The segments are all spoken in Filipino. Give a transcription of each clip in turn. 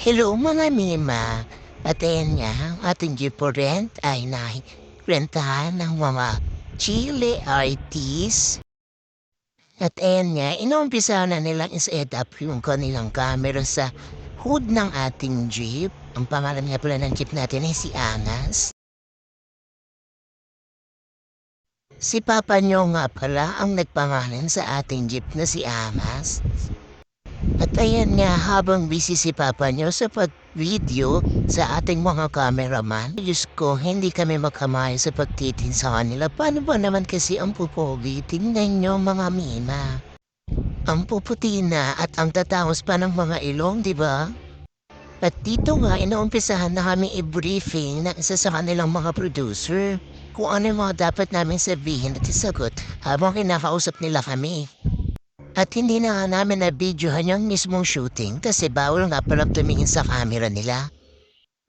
Hello mga Mima. At ayan nga, ang ating gift for rent ay nairentahan ng mga chili artists. At ayan nga, inuumpisa na nilang i-set up yung kanilang camera sa hood ng ating jeep. Ang pangalan nga pala ng jeep natin ay si Anas. Si Papa nyo nga pala ang nagpangalan sa ating jeep na si Anas. At ayan nga, habang busy si Papa nyo sa pag-video sa ating mga cameraman, Diyos ko, hindi kami makamay sa pagtitin sa kanila. Paano ba naman kasi ang pupogi? Tingnan nyo mga Mima. Ang puputi na at ang tatangos pa ng mga ilong, di ba? At dito nga, inuumpisahan na kami i-briefing na isa sa kanilang mga producer kung ano yung mga dapat namin sabihin at isagot habang kinakausap nila kami. At hindi na nga namin na-videohan yung mismong shooting kasi bawal nga palang tumingin sa camera nila.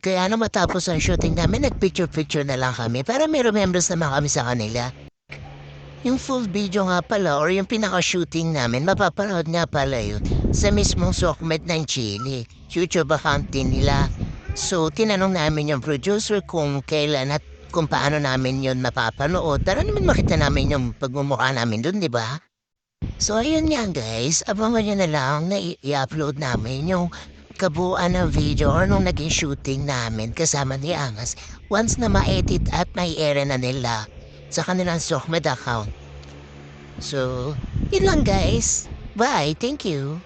Kaya na matapos ang shooting namin, nag-picture-picture na lang kami para may remembrance naman kami sa kanila. Yung full video nga pala or yung pinaka-shooting namin, mapapanood nga pala yun sa mismong Sokmed ng Chile, YouTube account din nila. So, tinanong namin yung producer kung kailan at kung paano namin yun mapapanood. Para naman makita namin yung pagmumukha namin dun, di ba? So, ayun nga guys, abangan nyo na lang na i-upload namin yung kabuuan ng video or nung naging shooting namin kasama ni Angas once na ma-edit at mai-air na nila sa kanilang Sokmed account. So, yun lang guys. Bye, thank you.